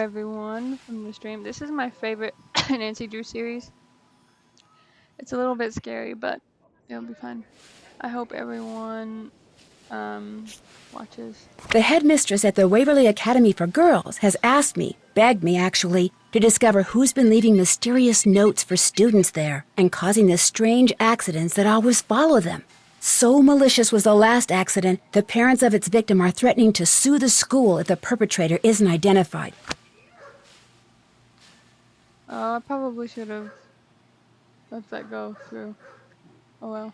everyone from the stream. This is my favorite Nancy Drew series. It's a little bit scary, but it'll be fun. I hope everyone watches. The headmistress at the Waverly Academy for Girls has asked me, begged me actually, to discover who's been leaving mysterious notes for students there and causing the strange accidents that always follow them. So malicious was the last accident, the parents of its victim are threatening to sue the school if the perpetrator isn't identified. I probably should have let that go through. Oh well.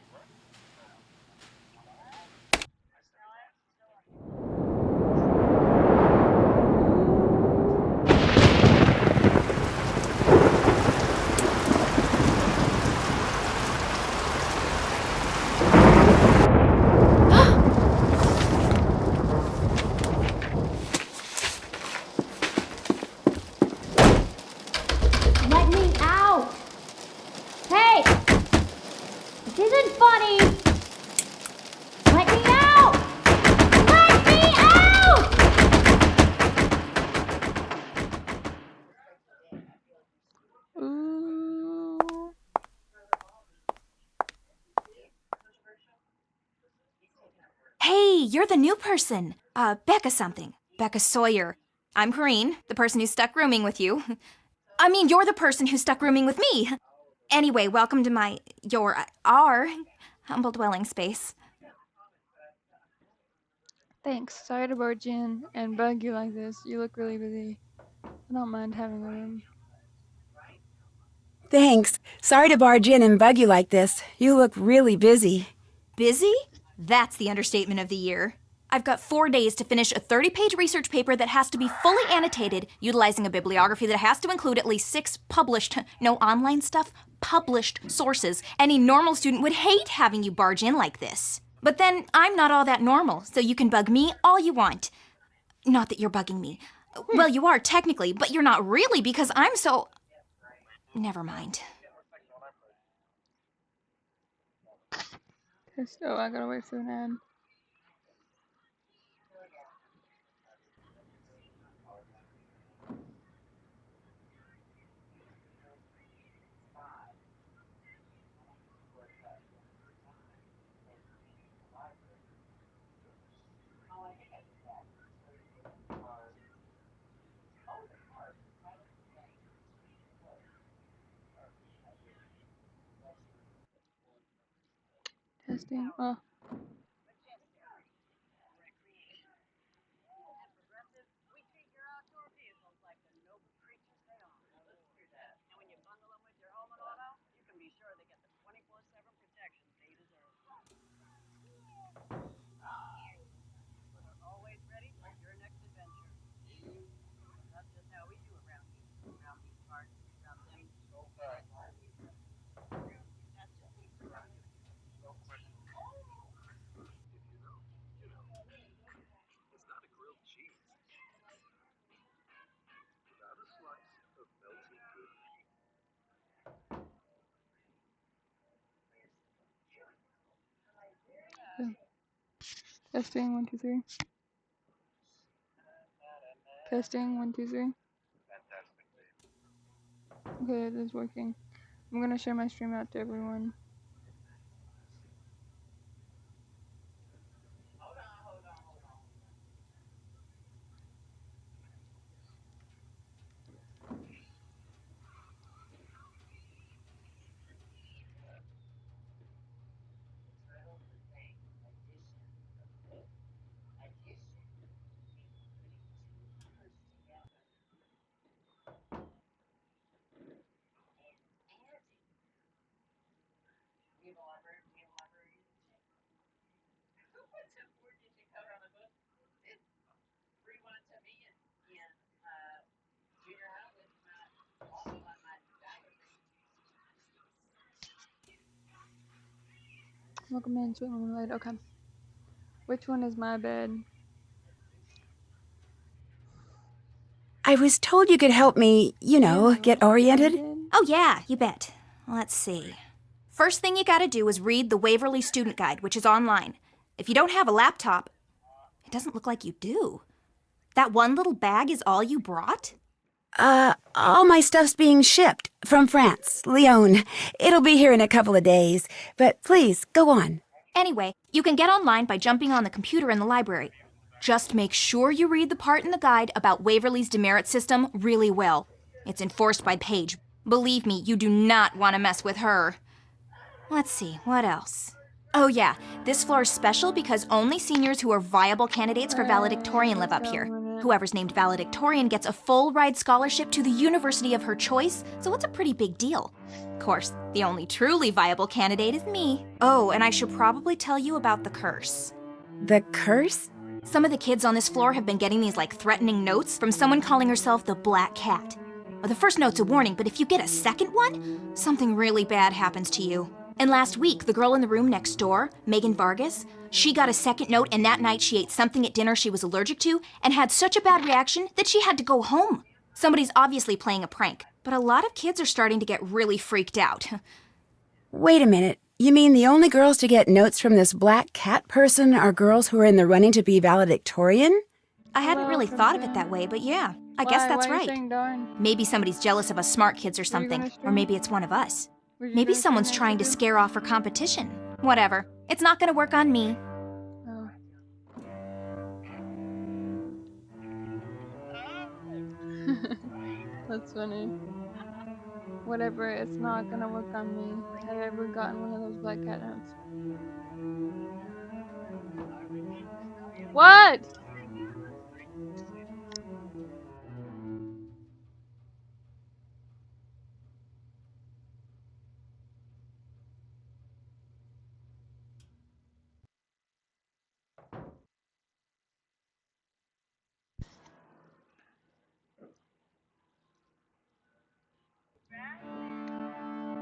Let me out! Hey! This isn't funny! Let me out! Let me out! Ooh. Hey, you're the new person. Becca something. Becca Sawyer. I'm Corrine, the person who's stuck rooming with you. I mean, you're the person who's stuck rooming with me. Anyway, welcome to our humble dwelling space. Thanks. Sorry to barge in and bug you like this. You look really busy. I don't mind having a room. Thanks. Sorry to barge in and bug you like this. You look really busy. Busy? That's the understatement of the year. I've got 4 days to finish a 30-page research paper that has to be fully annotated, utilizing a bibliography that has to include at least 6 published, no online stuff, published sources. Any normal student would hate having you barge in like this. But then, I'm not all that normal, so you can bug me all you want. Not that you're bugging me. Well, you are technically, but you're not really because I'm so... Never mind. So I gotta wait for an ad. Testing. Oh. Testing 1 2 3. Testing 1 2 3. Okay, it is working. I'm gonna share my stream out to everyone. Welcome in, sweet marmalade. Okay. Which one is my bed? I was told you could help me, get oriented. Oh yeah, you bet. Let's see. First thing you gotta do is read the Waverly Student Guide, which is online. If you don't have a laptop, it doesn't look like you do. That one little bag is all you brought? All my stuff's being shipped from France, Lyon. It'll be here in a couple of days. But please, go on. Anyway, you can get online by jumping on the computer in the library. Just make sure you read the part in the guide about Waverly's demerit system really well. It's enforced by Paige. Believe me, you do not want to mess with her. Let's see, what else? Oh yeah, this floor is special because only seniors who are viable candidates for valedictorian live up here. Whoever's named valedictorian gets a full ride scholarship to the university of her choice, so it's a pretty big deal. Of course, the only truly viable candidate is me. Oh, and I should probably tell you about the curse. The curse? Some of the kids on this floor have been getting these threatening notes from someone calling herself the Black Cat. Well, the first note's a warning, but if you get a second one, something really bad happens to you. And last week, the girl in the room next door, Megan Vargas, she got a second note, and that night she ate something at dinner she was allergic to and had such a bad reaction that she had to go home. Somebody's obviously playing a prank, but a lot of kids are starting to get really freaked out. Wait a minute. You mean the only girls to get notes from this Black Cat person are girls who are in the running to be valedictorian? I hadn't really thought of it that way, but yeah, I guess that's Why are you right. saying darn? Maybe somebody's jealous of us smart kids or something, or maybe it's one of us. Maybe someone's trying to scare off her competition. Whatever. It's not gonna work on me. Oh. That's funny. Whatever, it's not gonna work on me. Have I ever gotten one of those Black Cat notes? What?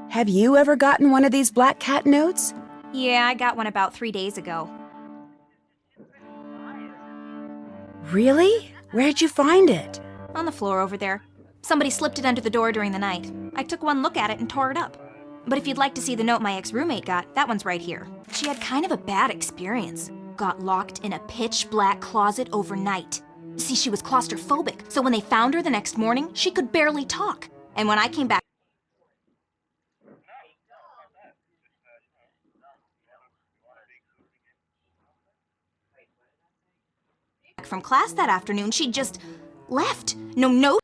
Have you ever gotten one of these Black Cat notes? Yeah, I got one about 3 days ago. Really? Where'd you find it? On the floor over there. Somebody slipped it under the door during the night. I took one look at it and tore it up. But if you'd like to see the note my ex-roommate got, that one's right here. She had kind of a bad experience. Got locked in a pitch black closet overnight. See, she was claustrophobic, so when they found her the next morning, she could barely talk. And when I came back from class that afternoon, she just left. No note,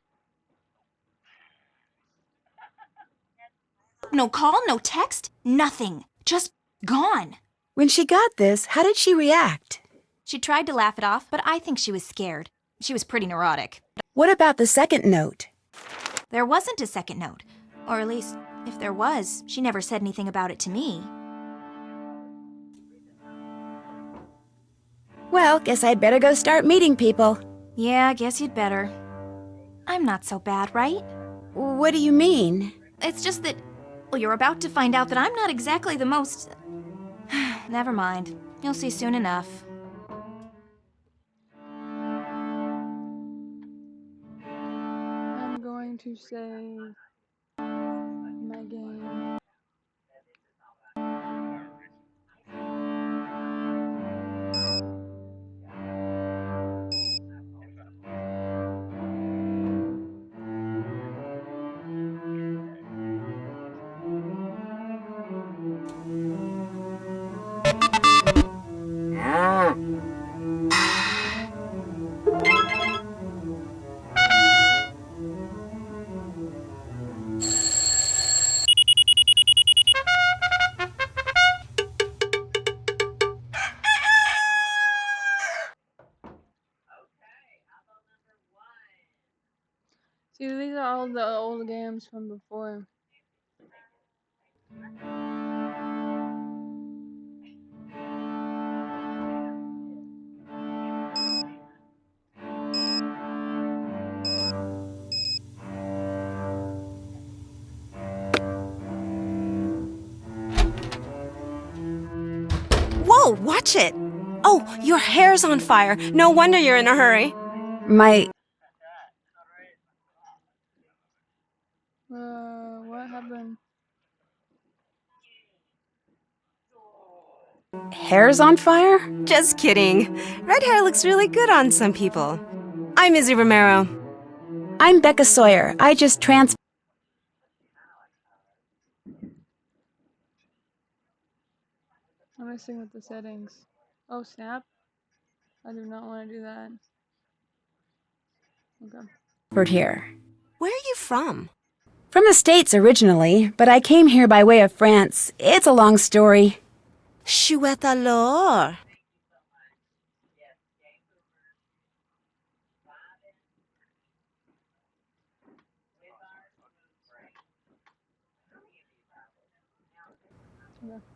no call, no text, nothing. Just gone. When she got this, how did she react? She tried to laugh it off, but I think she was scared. She was pretty neurotic. What about the second note? There wasn't a second note. Or at least, if there was, she never said anything about it to me. Well, guess I'd better go start meeting people. Yeah, I guess you'd better. I'm not so bad, right? What do you mean? It's just that, well, you're about to find out that I'm not exactly the most... Never mind. You'll see soon enough. I'm going to save my game. See, these are all the old games from before. Whoa, watch it! Oh, your hair's on fire. No wonder you're in a hurry. My... What happened? hair's on fire? Just kidding. Red hair looks really good on some people. I'm Izzy Romero. I'm Becca Sawyer. I just transferred. I'm messing with the settings. Oh, snap. I do not want to do that. Okay. Here. Where are you from? From the States originally, but I came here by way of France. It's a long story. Chouette alors.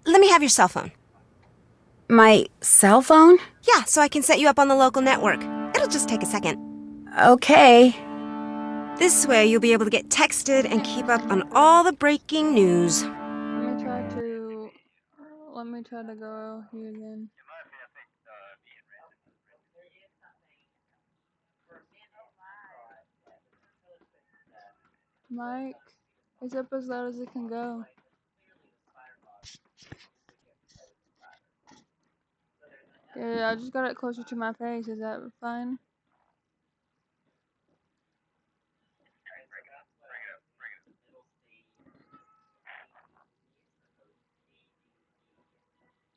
Let me have your cell phone. My cell phone? Yeah, so I can set you up on the local network. It'll just take a second. Okay. This way, you'll be able to get texted and keep up on all the breaking news. Let me try to go here again. Mike, it's up as loud as it can go. Yeah, I just got it closer to my face. Is that fine?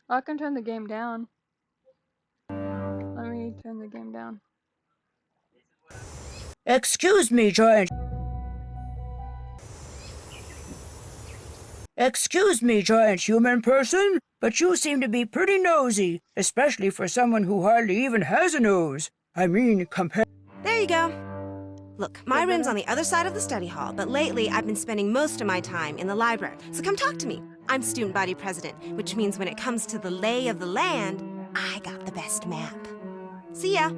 I can turn the game down. Let me turn the game down. Excuse me, giant. Excuse me, giant human person, but you seem to be pretty nosy, especially for someone who hardly even has a nose. I mean, compared. There you go. Look, my room's on the other side of the study hall, but lately I've been spending most of my time in the library. So come talk to me. I'm student body president, which means when it comes to the lay of the land, I got the best map. See ya.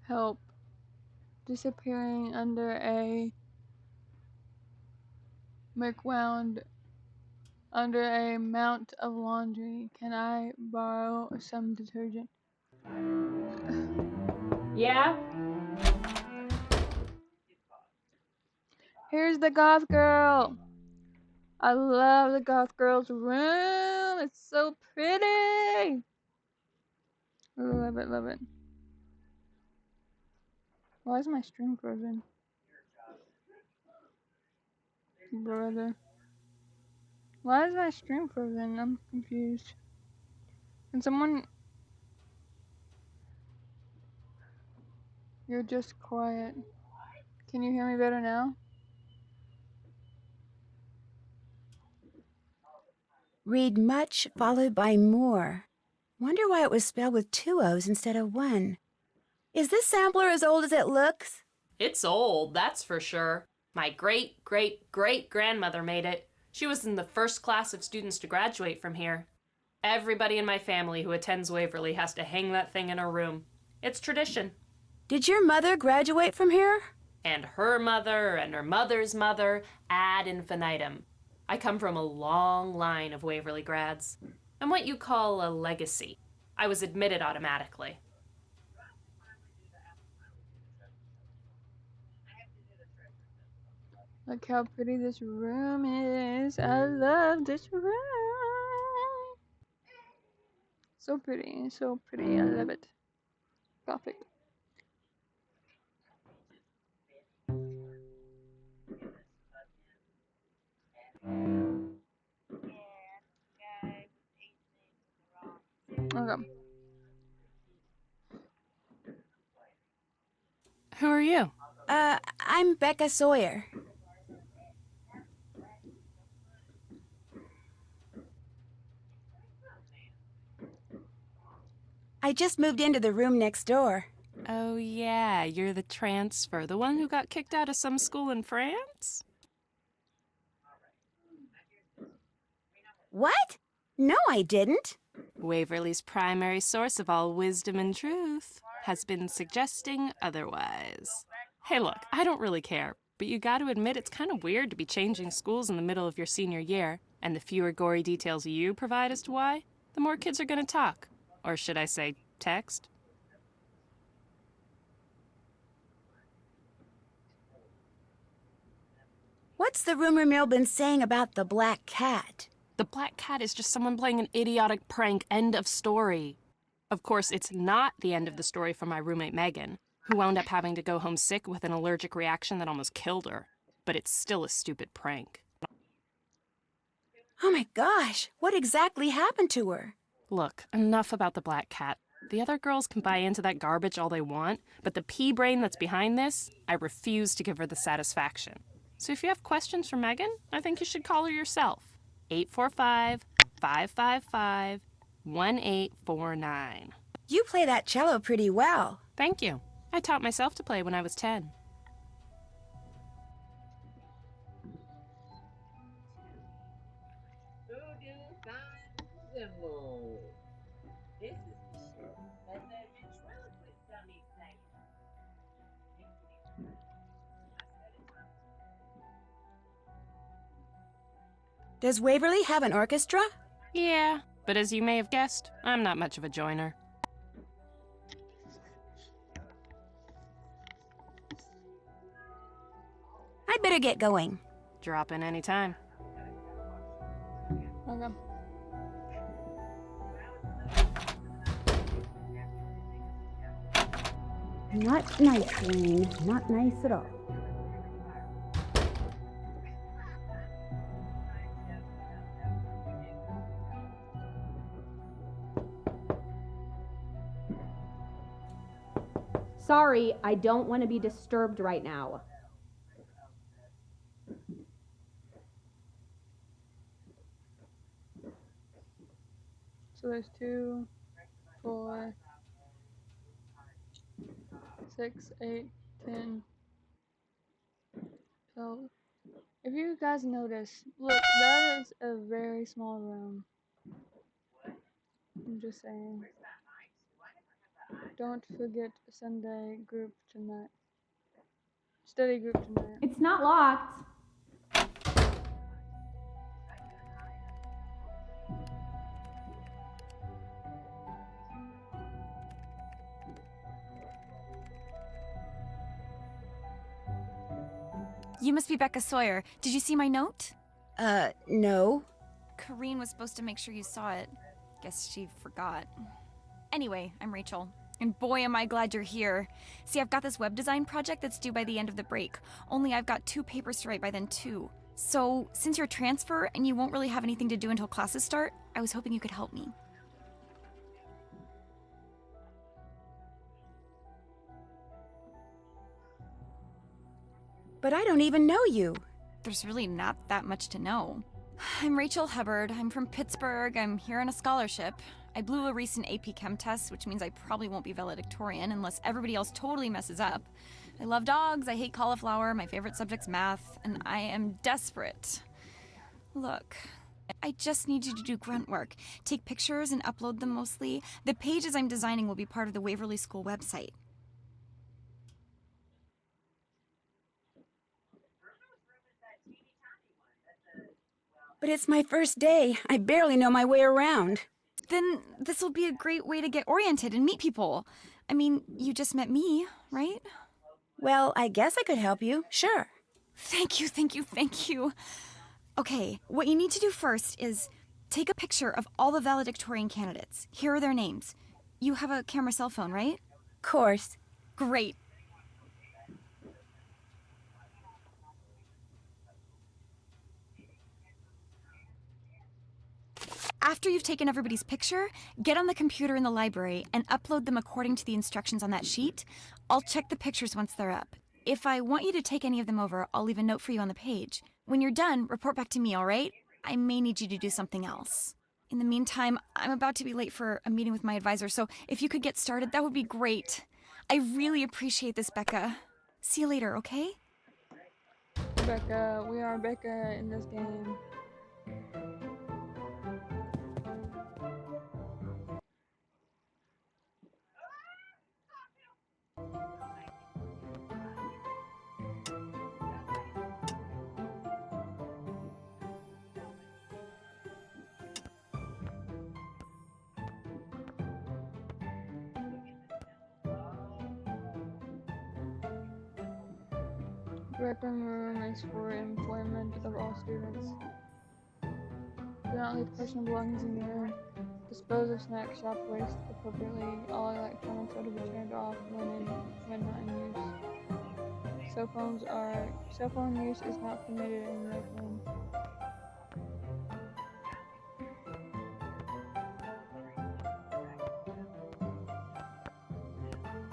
Help. Disappearing under a McWound under a mount of laundry. Can I borrow some detergent? Yeah? Here's the goth girl. I love the goth girl's room. It's so pretty. Love it, love it. Why is my stream frozen? Brother. Why is my stream frozen? I'm confused. Can someone... You're just quiet. Can you hear me better now? Read much followed by more. Wonder why it was spelled with 2 O's instead of 1. Is this sampler as old as it looks? It's old, that's for sure. My great-great-great-grandmother made it. She was in the first class of students to graduate from here. Everybody in my family who attends Waverly has to hang that thing in her room. It's tradition. Did your mother graduate from here? And her mother and her mother's mother ad infinitum. I come from a long line of Waverly grads. I'm what you call a legacy. I was admitted automatically. Look how pretty this room is. I love this room. So pretty, so pretty. I love it. Gothic. Okay. Who are you? I'm Becca Sawyer. I just moved into the room next door. Oh yeah, you're the transfer, the one who got kicked out of some school in France? What? No, I didn't. Waverly's primary source of all wisdom and truth has been suggesting otherwise. Hey look, I don't really care, but you gotta admit it's kind of weird to be changing schools in the middle of your senior year, and the fewer gory details you provide as to why, the more kids are gonna talk. Or should I say, text? What's the rumor mill been saying about the black cat? The black cat is just someone playing an idiotic prank. End of story. Of course, it's not the end of the story for my roommate Megan, who wound up having to go home sick with an allergic reaction that almost killed her. But it's still a stupid prank. Oh my gosh, what exactly happened to her? Look, enough about the black cat. The other girls can buy into that garbage all they want, but the pea brain that's behind this, I refuse to give her the satisfaction. So if you have questions for Megan, I think you should call her yourself. 845-555-1849. You play that cello pretty well. Thank you. I taught myself to play when I was 10. Does Waverly have an orchestra? Yeah, but as you may have guessed, I'm not much of a joiner. I'd better get going. Drop in any time. Okay. Not nice, Wayne. Not nice at all. Sorry, I don't want to be disturbed right now. So there's 2, 4, 6, 8, 10, 12. If you guys notice, look, that is a very small room. I'm just saying. Don't forget Sunday group tonight. Study group tonight. It's not locked. You must be Becca Sawyer. Did you see my note? No. Corrine was supposed to make sure you saw it. Guess she forgot. Anyway, I'm Rachel. And boy, am I glad you're here. See, I've got this web design project that's due by the end of the break. Only I've got 2 papers to write by then, too. So, since you're a transfer and you won't really have anything to do until classes start, I was hoping you could help me. But I don't even know you. There's really not that much to know. I'm Rachel Hubbard. I'm from Pittsburgh. I'm here on a scholarship. I blew a recent AP Chem test, which means I probably won't be valedictorian unless everybody else totally messes up. I love dogs, I hate cauliflower, my favorite subject's math, and I am desperate. Look, I just need you to do grunt work. Take pictures and upload them mostly. The pages I'm designing will be part of the Waverly School website. But it's my first day. I barely know my way around. Then this will be a great way to get oriented and meet people. I mean, you just met me, right? Well, I guess I could help you. Sure. Thank you, thank you, thank you. Okay, what you need to do first is take a picture of all the valedictorian candidates. Here are their names. You have a camera cell phone, right? Course. Great. After you've taken everybody's picture, get on the computer in the library and upload them according to the instructions on that sheet. I'll check the pictures once they're up. If I want you to take any of them over, I'll leave a note for you on the page. When you're done, report back to me, all right? I may need you to do something else. In the meantime, I'm about to be late for a meeting with my advisor, so if you could get started, that would be great. I really appreciate this, Becca. See you later, okay? Becca, we are Becca in this game. Rec room is for employment of all students. Do not leave personal belongings in the room. Dispose of snack shop waste appropriately. All electronics are to be turned off when not in use. Cell phone use is not permitted in the rec room.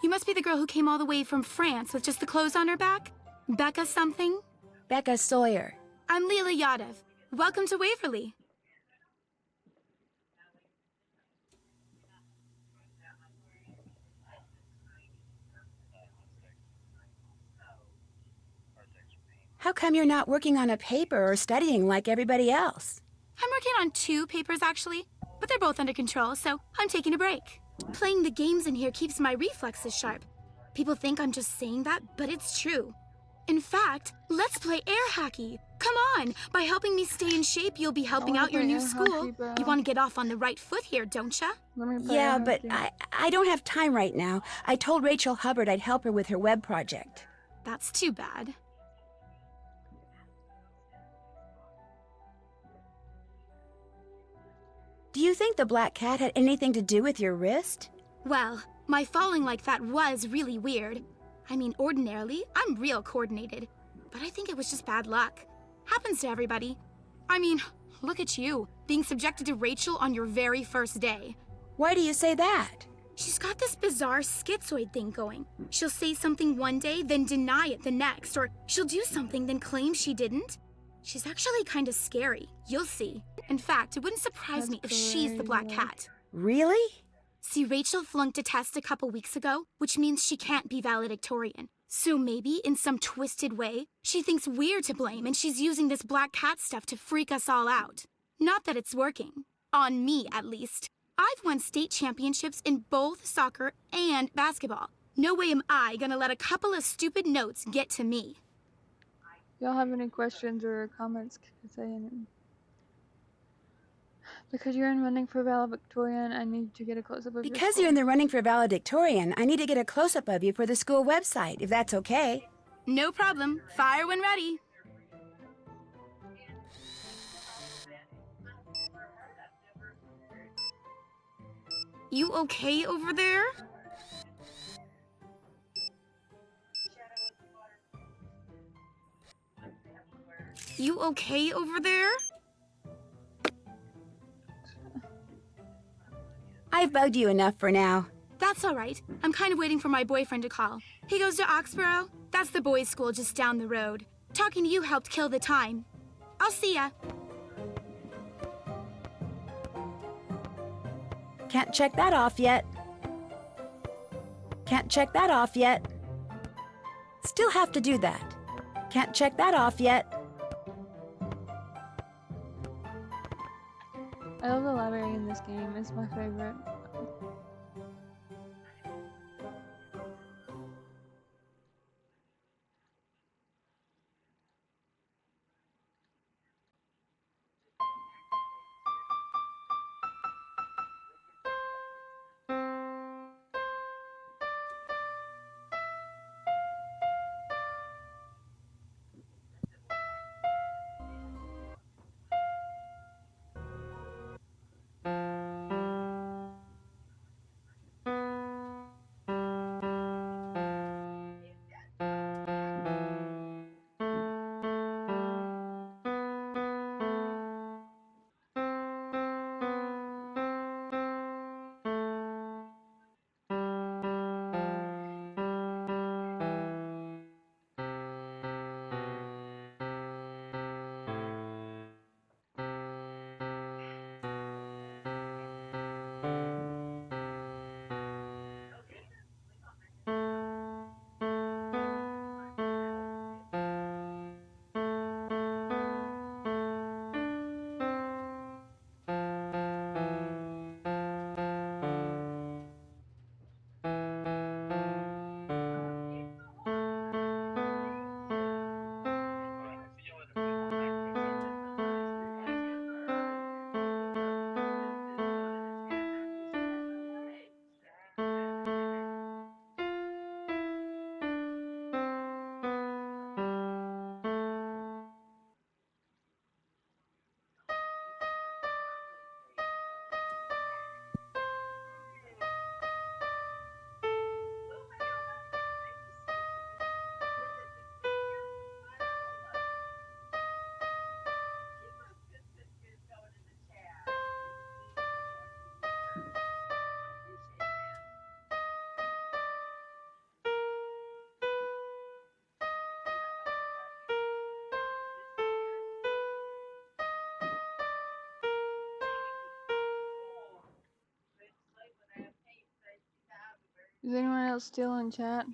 You must be the girl who came all the way from France with just the clothes on her back? Becca something? Becca Sawyer. I'm Leela Yadav. Welcome to Waverly. How come you're not working on a paper or studying like everybody else? I'm working on 2 papers, actually, but they're both under control, so I'm taking a break. Playing the games in here keeps my reflexes sharp. People think I'm just saying that, but it's true. In fact, let's play air hockey. Come on! By helping me stay in shape, you'll be helping out your new school. You want to get off on the right foot here, don't ya? Yeah, but I don't have time right now. I told Rachel Hubbard I'd help her with her web project. That's too bad. Do you think the black cat had anything to do with your wrist? Well, my falling like that was really weird. I mean, ordinarily, I'm real coordinated. But I think it was just bad luck. Happens to everybody. I mean, look at you, being subjected to Rachel on your very first day. Why do you say that? She's got this bizarre schizoid thing going. She'll say something one day, then deny it the next, or she'll do something, then claim she didn't. She's actually kind of scary. You'll see. In fact, it wouldn't surprise me if she's the black cat. Really? See, Rachel flunked a test a couple weeks ago, which means she can't be valedictorian. So maybe, in some twisted way, she thinks we're to blame and she's using this black cat stuff to freak us all out. Not that it's working. On me, at least. I've won state championships in both soccer and basketball. No way am I gonna let a couple of stupid notes get to me. Y'all have any questions or comments? Say anything. Because you're in running for valedictorian, I need to get a close-up of your Because school. you're in the running for valedictorian, I need to get a close-up of you for the school website, if that's okay. No problem. Fire when ready. You okay over there? You okay over there? I've bugged you enough for now. That's all right. I'm kind of waiting for my boyfriend to call. He goes to Oxborough. That's the boys' school just down the road. Talking to you helped kill the time. I'll see ya. Can't check that off yet. Can't check that off yet. Still have to do that. Can't check that off yet. I love the library in this game. It's my favorite. Is anyone else still in chat?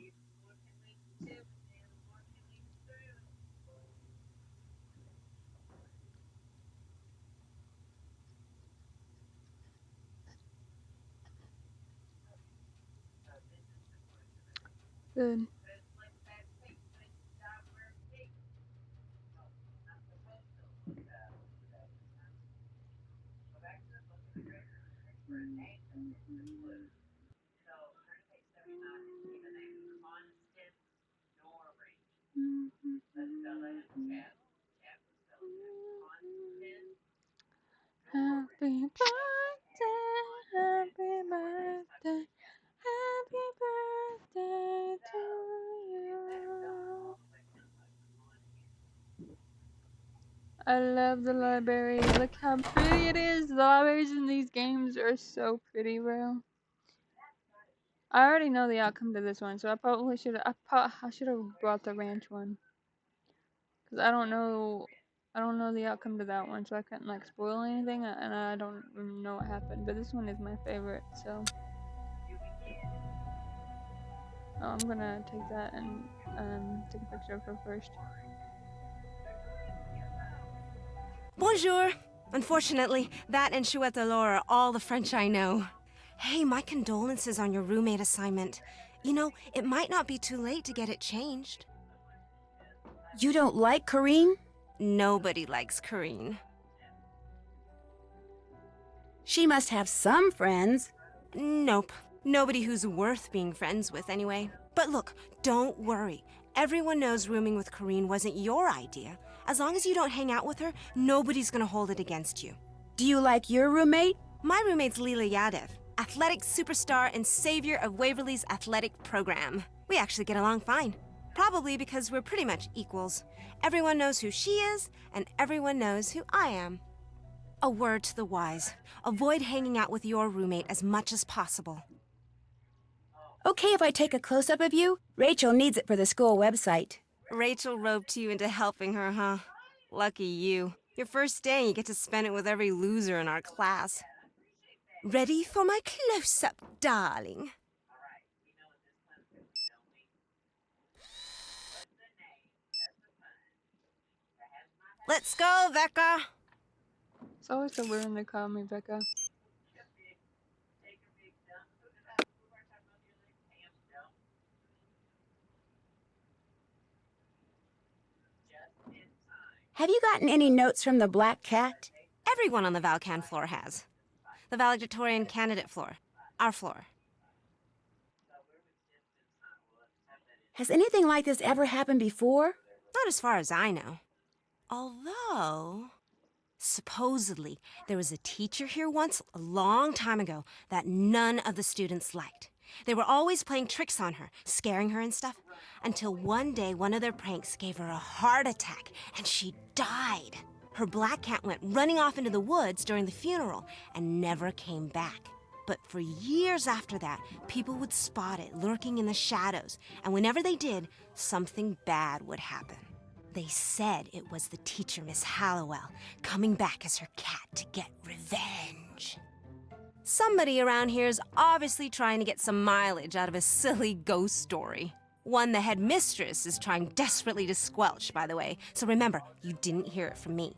Good. Happy birthday, happy birthday, happy birthday to you. I love the library. Look how pretty it is. The libraries in these games are so pretty, bro. I already know the outcome to this one, so I probably should. I should have brought the ranch one, cause I don't know the outcome to that one, so I couldn't like spoil anything, and I don't even know what happened. But this one is my favorite, so I'm gonna take that and take a picture of her first. Bonjour. Unfortunately, that and chouette alors are all the French I know. Hey, my condolences on your roommate assignment. You know, it might not be too late to get it changed. You don't like Corrine? Nobody likes Corrine. She must have some friends. Nope. Nobody who's worth being friends with, anyway. But look, don't worry. Everyone knows rooming with Corrine wasn't your idea. As long as you don't hang out with her, nobody's gonna hold it against you. Do you like your roommate? My roommate's Leela Yadev, athletic superstar and savior of Waverly's athletic program. We actually get along fine. Probably because we're pretty much equals. Everyone knows who she is, and everyone knows who I am. A word to the wise. Avoid hanging out with your roommate as much as possible. Okay if I take a close-up of you? Rachel needs it for the school website. Rachel roped you into helping her, huh? Lucky you. Your first day, you get to spend it with every loser in our class. Ready for my close-up, darling? Let's go, Becca! It's always so weird when they call me Becca. Have you gotten any notes from the Black Cat? Everyone on the Valcan floor has. The valedictorian candidate floor. Our floor. Has anything like this ever happened before? Not as far as I know. Although, supposedly, there was a teacher here once, a long time ago, that none of the students liked. They were always playing tricks on her, scaring her and stuff, until one day one of their pranks gave her a heart attack, and she died. Her black cat went running off into the woods during the funeral and never came back. But for years after that, people would spot it lurking in the shadows, and whenever they did, something bad would happen. They said it was the teacher, Miss Hallowell, coming back as her cat to get revenge. Somebody around here is obviously trying to get some mileage out of a silly ghost story. One the headmistress is trying desperately to squelch, by the way. So remember, you didn't hear it from me.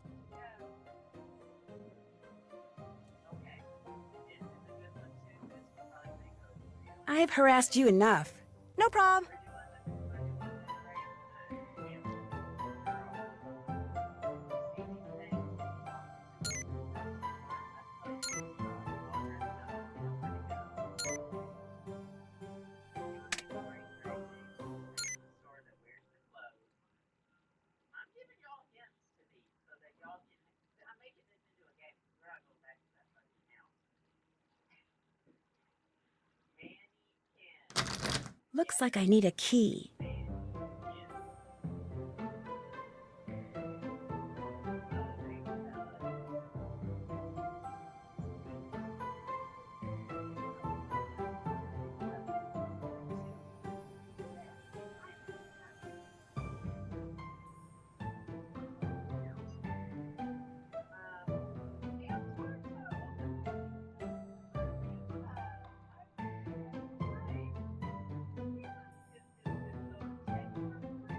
I've harassed you enough. No problem. Looks like I need a key.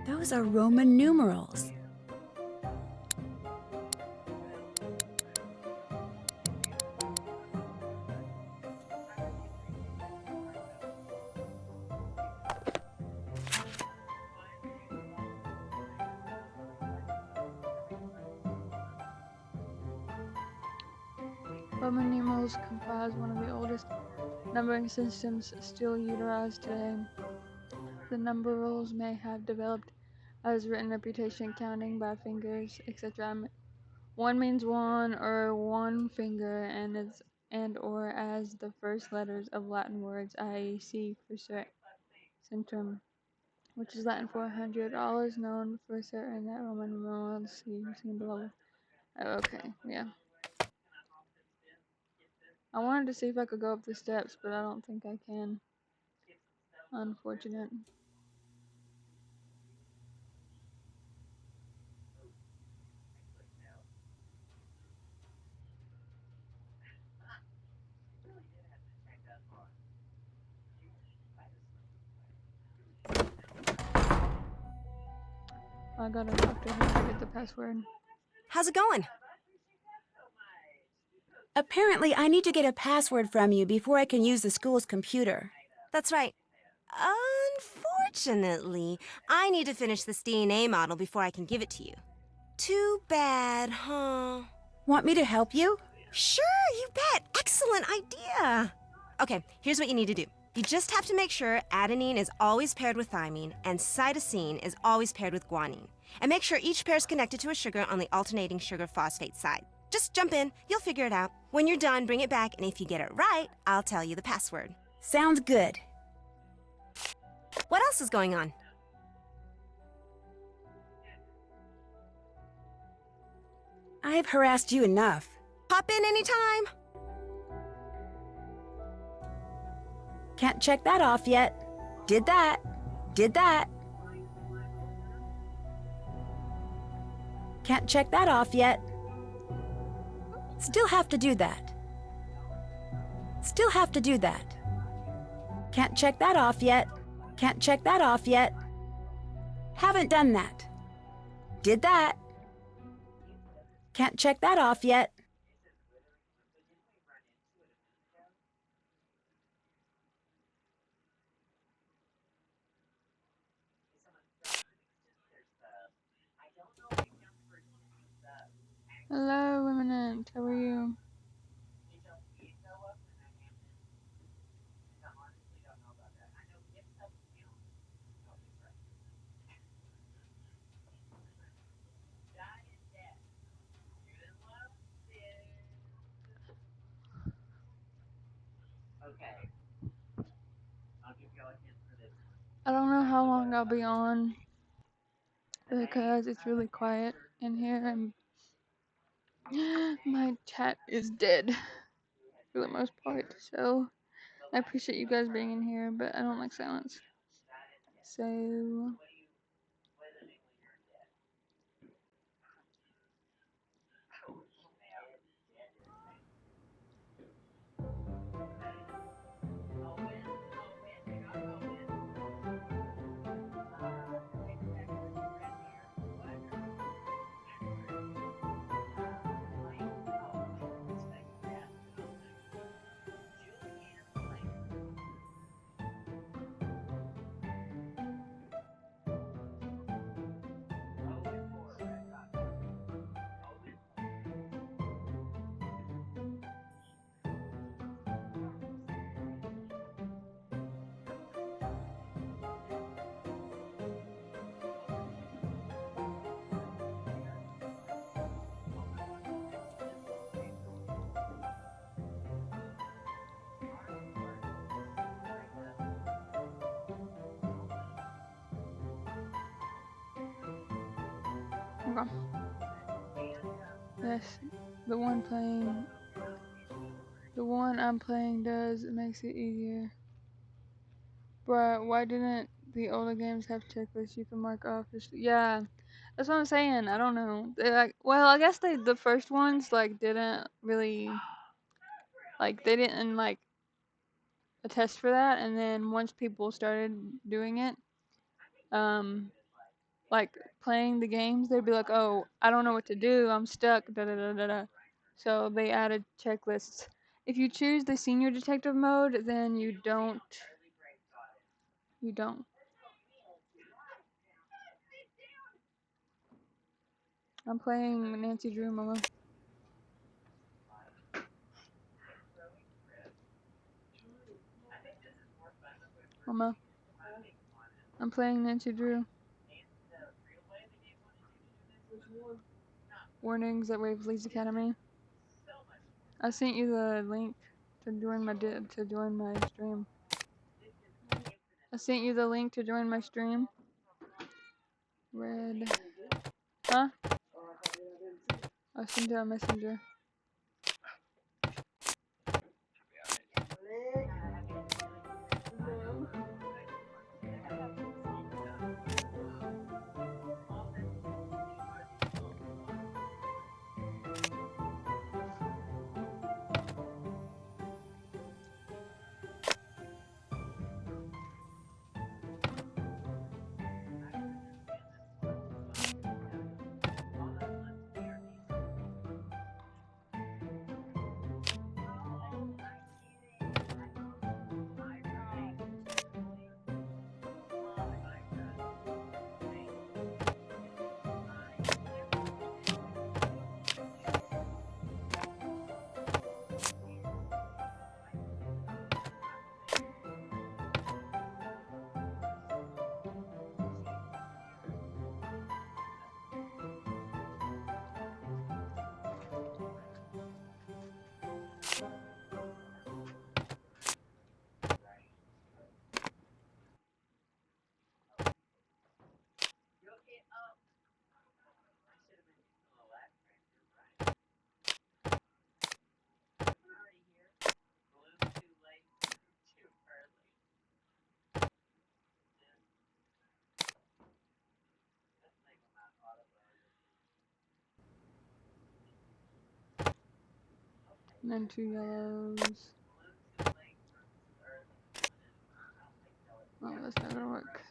Those are Roman numerals. Roman numerals comprise one of the oldest numbering systems still utilized today. The numerals may have developed as written representation, counting by fingers, etc. One means one or one finger, and or as the first letters of Latin words, i.e. C for centum, which is Latin for 100. All is known for certain that Roman numerals seen below. Okay, yeah. I wanted to see if I could go up the steps, but I don't think I can. Unfortunate. I gotta talk to her to get the password. How's it going? Apparently, I need to get a password from you before I can use the school's computer. That's right. Unfortunately, I need to finish this DNA model before I can give it to you. Too bad, huh? Want me to help you? Sure, you bet. Excellent idea. Okay, here's what you need to do. You just have to make sure adenine is always paired with thymine and cytosine is always paired with guanine. And make sure each pair is connected to a sugar on the alternating sugar phosphate side. Just jump in, you'll figure it out. When you're done, bring it back, and if you get it right, I'll tell you the password. Sounds good. What else is going on? I've harassed you enough. Pop in anytime. Can't check that off yet. Did that. Did that. Can't check that off yet. Still have to do that. Still have to do that. Can't check that off yet. Can't check that off yet. Haven't done that. Did that. Can't check that off yet. Hello, Eminent. How are you? I don't know how long I'll be on because it's really quiet in here and my chat is dead for the most part. So I appreciate you guys being in here, but I don't like silence. So okay. Yes, the one I'm playing it makes it easier. Bruh, why didn't the older games have checklists you can mark off? Yeah, that's what I'm saying. I don't know. Well, I guess the first ones didn't really they didn't attest for that, and then once people started doing it, um, like playing the games, they'd be like, "Oh, I don't know what to do. I'm stuck." Da da da da da. So they added checklists. If you choose the senior detective mode, then you don't. You don't. I'm playing Nancy Drew, Mama. Mama. I'm playing Nancy Drew. Warnings at Waverly's Academy. I sent you the link to join my stream. I sent you the link to join my stream. Red. Huh? I sent it on Messenger. And then 2 yellows. Oh, that's not gonna work.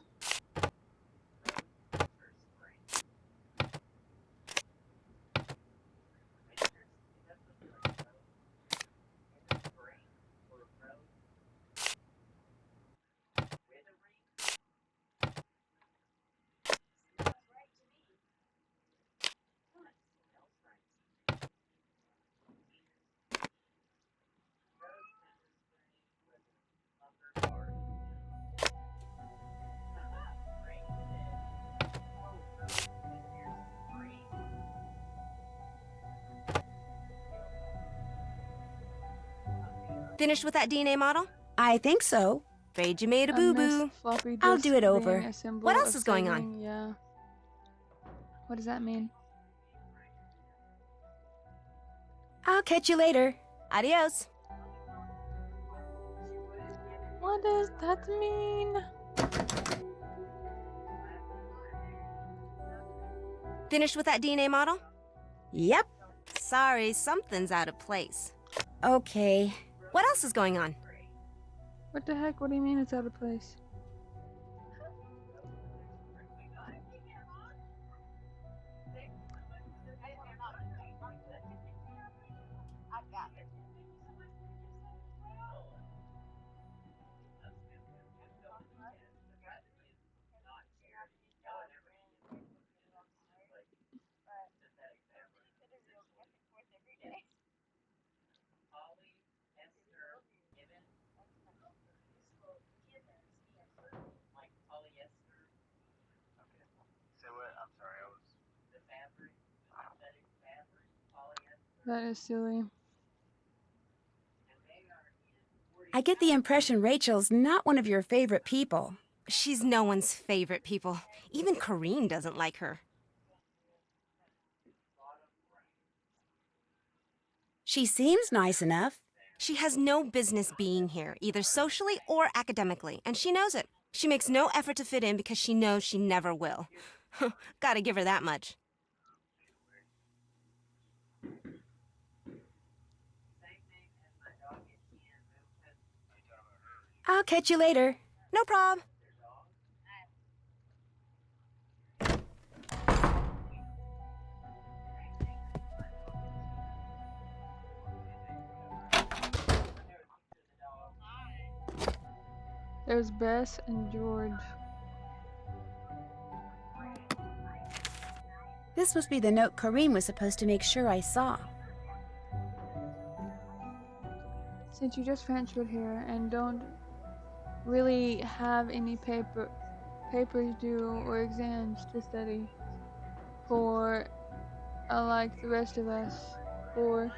Finished with that DNA model? I think so. Afraid you made a I missed boo-boo. floppy I'll disk do it being over. a symbol What else of is going on? saving, Yeah. What does that mean? I'll catch you later. Adios. What does that mean? Finished with that DNA model? Yep. Sorry, something's out of place. Okay. What else is going on? What the heck? What do you mean it's out of place? That is silly. I get the impression Rachel's not one of your favorite people. She's no one's favorite people. Even Corrine doesn't like her. She seems nice enough. She has no business being here, either socially or academically, and she knows it. She makes no effort to fit in because she knows she never will. Gotta give her that much. I'll catch you later. No prob. There's Bess and George. This must be the note Kareem was supposed to make sure I saw. Since you just finished with here and don't really have any papers due or exams to study for, like the rest of us, for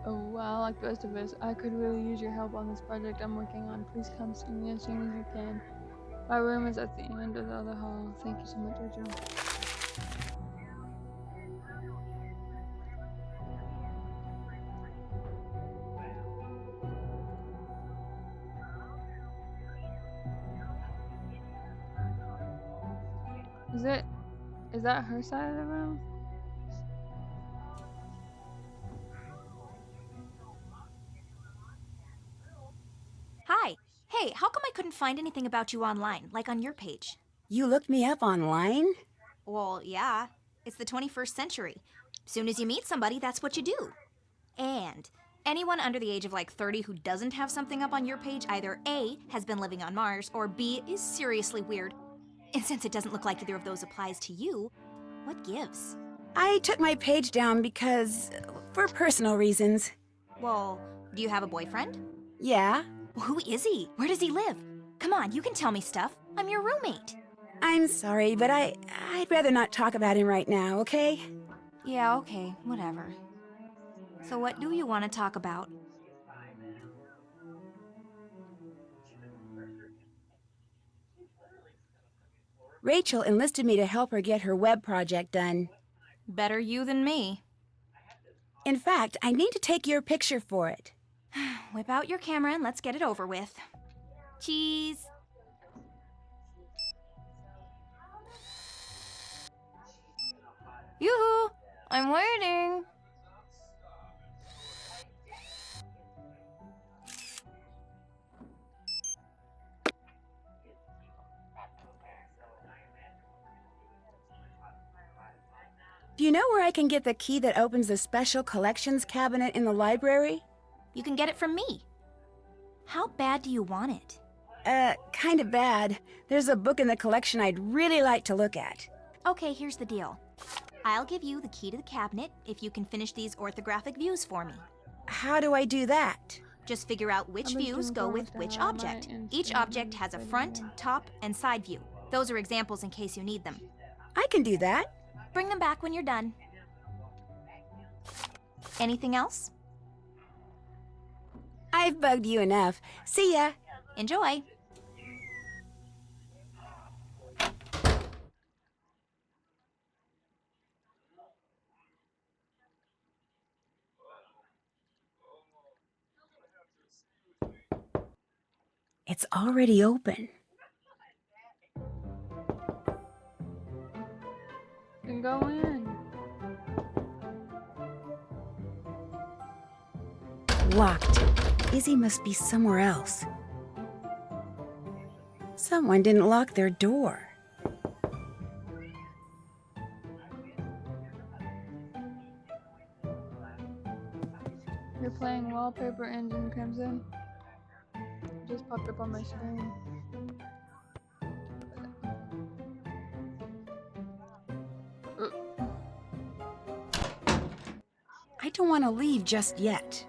a while, like the rest of us, I could really use your help on this project I'm working on. Please come see me as soon as you can. My room is at the end of the other hall. Thank you so much, Rachel. Is that her side of the room? Hi. Hey, how come I couldn't find anything about you online, like on your page? You looked me up online? Well, yeah. It's the 21st century. Soon as you meet somebody, that's what you do. And anyone under the age of like 30 who doesn't have something up on your page either A, has been living on Mars, or B, is seriously weird. And since it doesn't look like either of those applies to you, what gives? I took my page down for personal reasons. Well, do you have a boyfriend? Yeah, Well, who is he? Where does he live? Come on, you can tell me stuff. I'm your roommate. I'm sorry, but I'd rather not talk about him right now, okay? Yeah, okay, whatever. So what do you want to talk about? Rachel enlisted me to help her get her web project done. Better you than me. In fact, I need to take your picture for it. Whip out your camera and let's get it over with. Cheese. Yoo-hoo! I'm waiting. Do you know where I can get the key that opens the special collections cabinet in the library? You can get it from me. How bad do you want it? Kind of bad. There's a book in the collection I'd really like to look at. Okay, here's the deal. I'll give you the key to the cabinet if you can finish these orthographic views for me. How do I do that? Just figure out which I've been views doing go fun with with that. which I might object. instead Each of object has a studying front, them. top, and side view. Those are examples in case you need them. I can do that. Bring them back when you're done. Anything else? I've bugged you enough. See ya. Enjoy. It's already open. Then go in. Locked. Izzy must be somewhere else. Someone didn't lock their door. You're playing Wallpaper Engine Crimson. Just popped up on my screen. I don't want to leave just yet.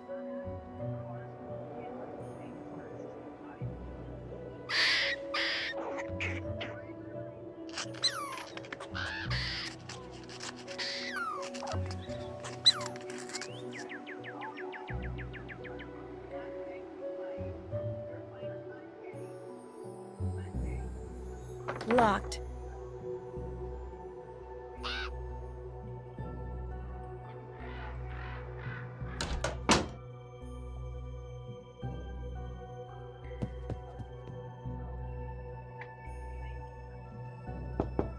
Locked.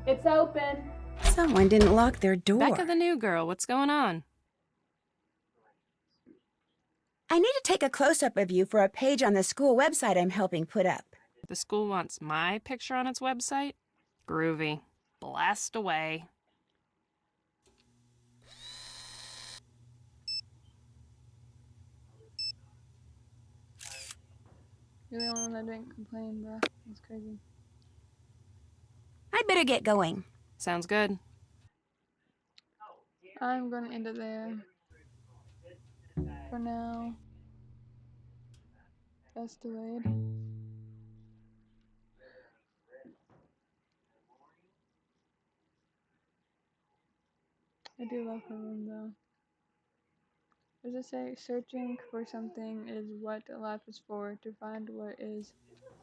It's open. Someone didn't lock their door. Becca the new girl, what's going on? I need to take a close-up of you for a page on the school website I'm helping put up. The school wants my picture on its website? Groovy. Blast away. You're the only one that didn't complain, bruh. That's crazy. I'd better get going. Sounds good. I'm gonna end it there. For now. Best delayed. I do love her room though. Does it say searching for something is what life is for? To find what is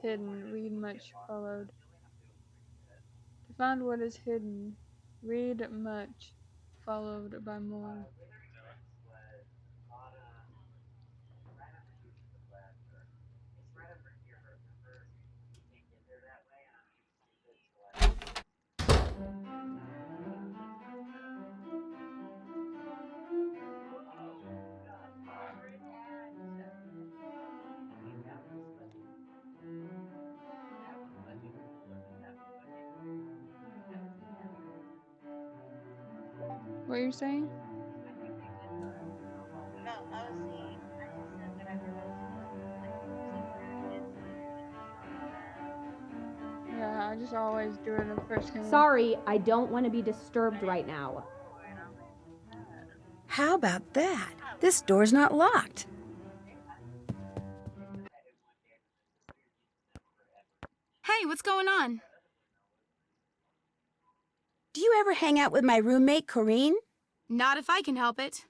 hidden, read much followed. To find what is hidden, read much followed by more. What are you saying? Yeah, I just always do it in the first game. Sorry, I don't want to be disturbed right now. How about that? This door's not locked. Hey, what's going on? Do you ever hang out with my roommate, Corrine? Not if I can help it.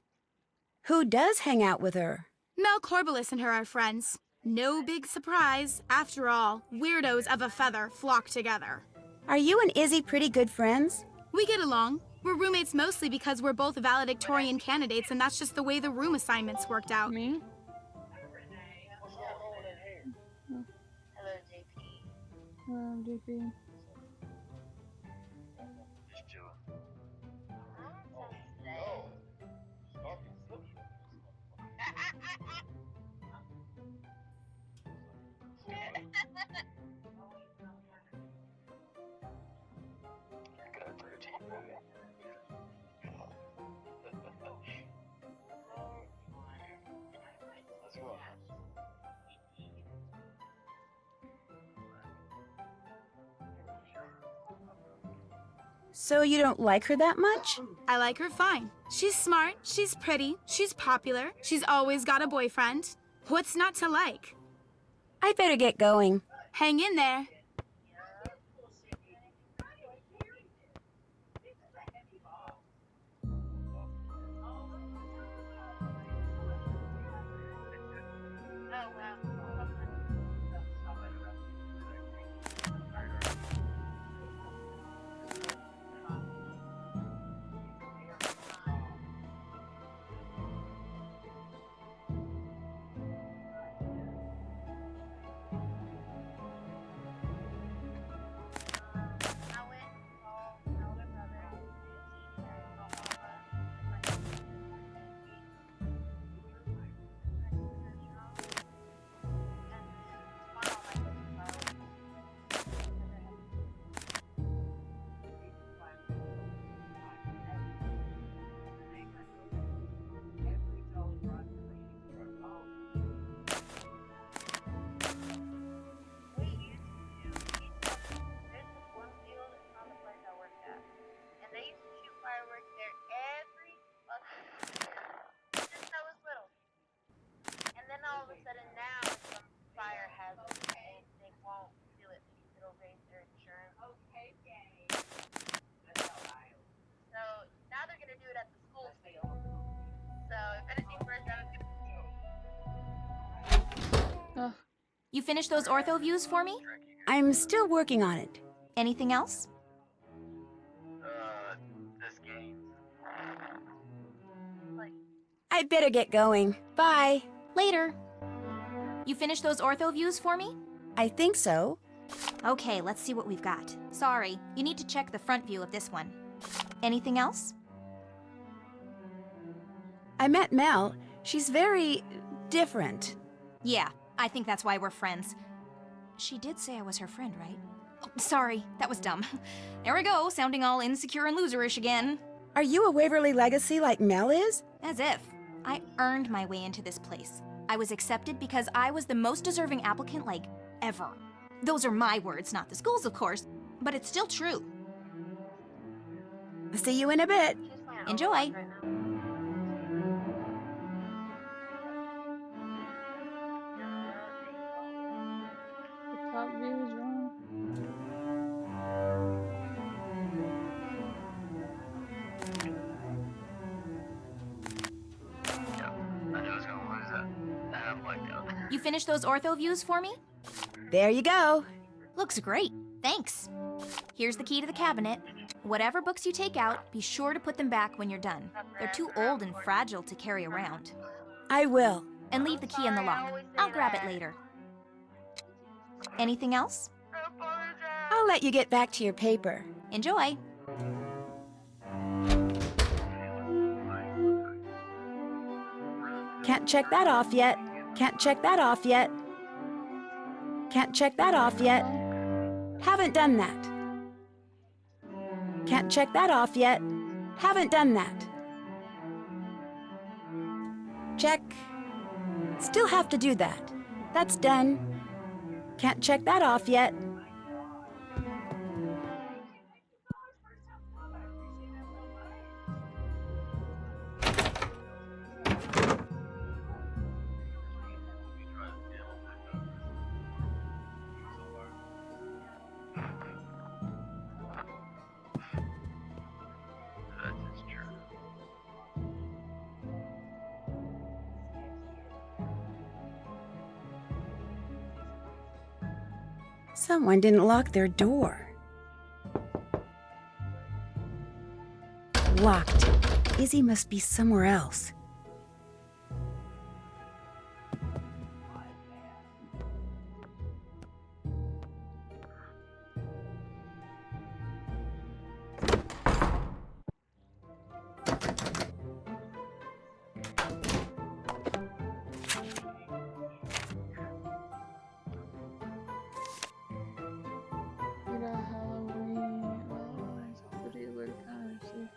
Who does hang out with her? Mel Corbelis and her are friends. No big surprise. After all, weirdos of a feather flock together. Are you and Izzy pretty good friends? We get along. We're roommates mostly because we're both valedictorian candidates, and that's just the way the room assignments worked out. Me? JP. So you don't like her that much? I like her fine. She's smart, she's pretty, she's popular, she's always got a boyfriend. What's not to like? I'd better get going. Hang in there. Ugh. You finished those ortho views for me? I'm still working on it. Anything else? This game. I'd better get going. Bye. Later. You finished those ortho views for me? I think so. Okay, let's see what we've got. Sorry, you need to check the front view of this one. Anything else? I met Mel. She's very different. Yeah, I think that's why we're friends. She did say I was her friend, right? Oh, sorry, that was dumb. There we go, sounding all insecure and loserish again. Are you a Waverly Legacy like Mel is? As if. I earned my way into this place. I was accepted because I was the most deserving applicant, like, ever. Those are my words, not the school's, of course, but it's still true. See you in a bit. Enjoy. The top view is wrong. You finished those ortho views for me? There you go. Looks great. Thanks. Here's the key to the cabinet. Whatever books you take out, be sure to put them back when you're done. They're too old and fragile to carry around. I will. And leave the key in the lock. I'll grab it later. Anything else? I'll let you get back to your paper. Enjoy. Can't check that off yet. Can't check that off yet. Can't check that off yet. Haven't done that. Can't check that off yet. Haven't done that. Check. Still have to do that. That's done. Can't check that off yet. Someone didn't lock their door. Locked. Izzy must be somewhere else. We got Halloween. Oh, it's pretty weird kind of see.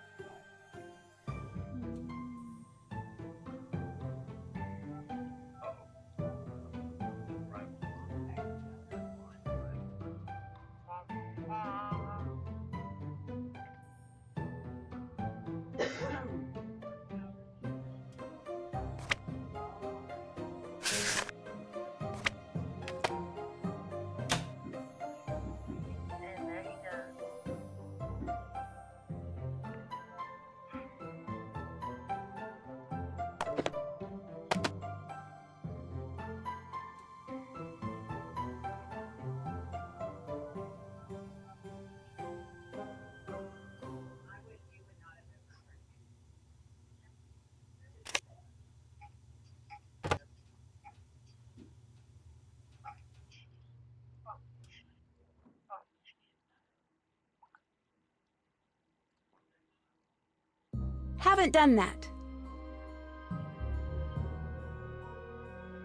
Haven't done that.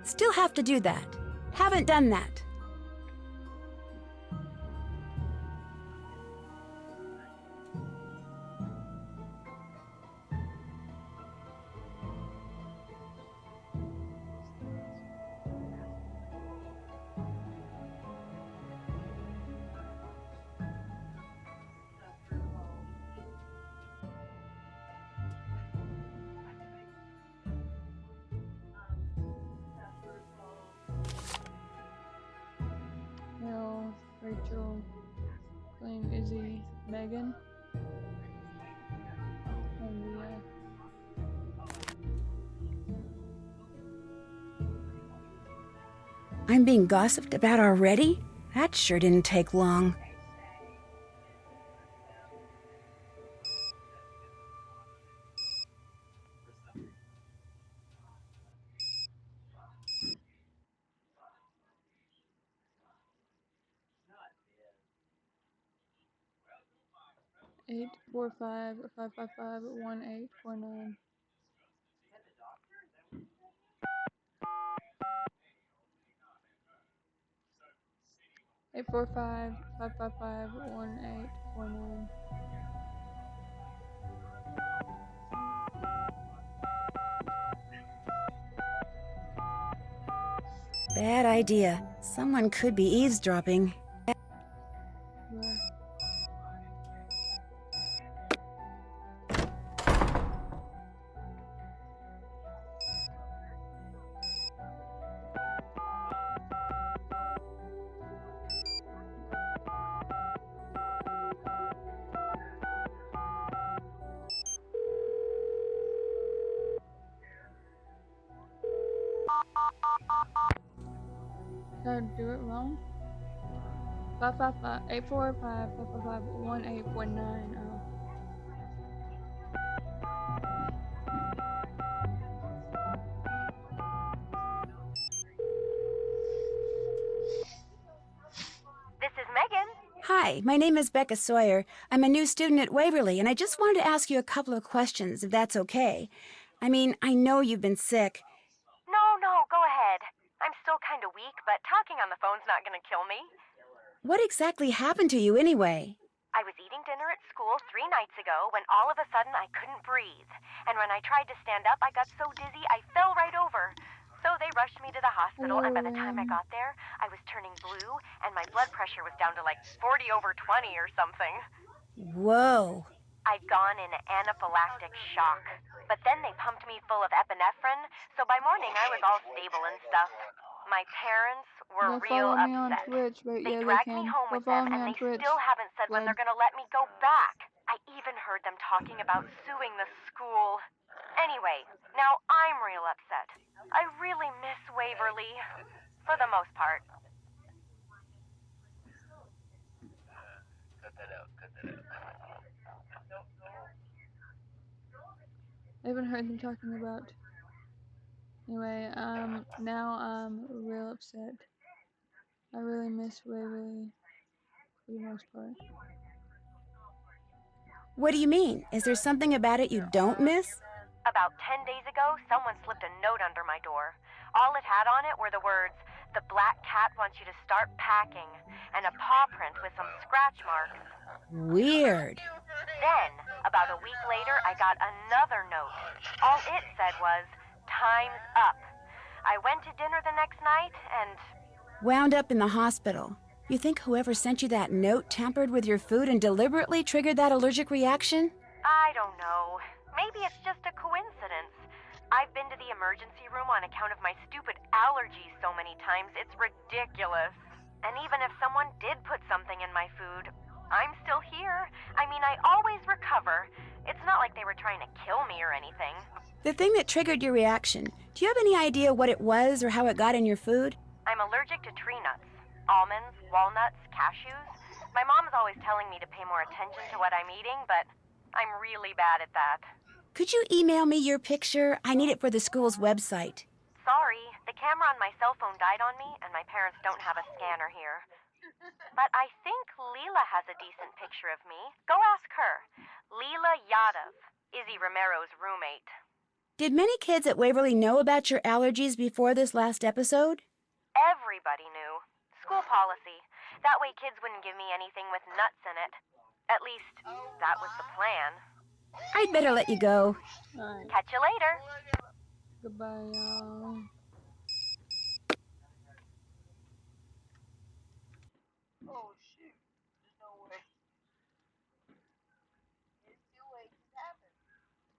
Still have to do that. Haven't done that. Mel, Rachel, Blaine, Izzy, Megan. And yeah. I'm being gossiped about already? That sure didn't take long. Eight four five 1849. Eight 1849. Bad idea. Someone could be eavesdropping. Where? Did I do it wrong? 555-845-555-1849. Oh. This is Megan. Hi, my name is Becca Sawyer. I'm a new student at Waverly, and I just wanted to ask you a couple of questions, if that's okay. I mean, I know you've been sick. No, go ahead. I'm still kind of weak, but talking on the phone's not gonna kill me. What exactly happened to you anyway? I was eating dinner at school 3 nights ago when all of a sudden I couldn't breathe. And when I tried to stand up, I got so dizzy I fell right over. So they rushed me to the hospital, and by the time I got there, I was turning blue, and my blood pressure was down to like 40/20 or something. Whoa. I'd gone in anaphylactic shock. But then they pumped me full of epinephrine, so by morning I was all stable and stuff. My parents were Go real follow me on upset. Twitch, but They yeah, they dragged me can. home Go with follow them, me and on they Twitch. still haven't said when Good. they're gonna let me go back. I even heard them talking about suing the school. Anyway, now I'm real upset. I really miss Waverly. For the most part. I haven't heard them talking about. Anyway, now I'm real upset. I really miss Waverly for the most part. What do you mean? Is there something about it you don't miss? About 10 days ago, someone slipped a note under my door. All it had on it were the words, "The black cat wants you to start packing," and a paw print with some scratch marks. Weird. Then, about a week later, I got another note. All it said was, "Time's up." I went to dinner the next night, and Wound up in the hospital. You think whoever sent you that note tampered with your food and deliberately triggered that allergic reaction? I don't know. Maybe it's just a coincidence. I've been to the emergency room on account of my stupid allergies so many times, it's ridiculous. And even if someone did put something in my food, I'm still here. I mean, I always recover. It's not like they were trying to kill me or anything. The thing that triggered your reaction, do you have any idea what it was or how it got in your food? I'm allergic to tree nuts. Almonds, walnuts, cashews. My mom's always telling me to pay more attention to what I'm eating, but I'm really bad at that. Could you email me your picture? I need it for the school's website. Sorry, the camera on my cell phone died on me, and my parents don't have a scanner here. But I think Leela has a decent picture of me. Go ask her. Leela Yadav, Izzy Romero's roommate. Did many kids at Waverly know about your allergies before this last episode? Everybody knew. School policy. That way kids wouldn't give me anything with nuts in it. At least, that was the plan. I'd better let you go. Alright, Catch you later. goodbye, y'all. Oh, shoot.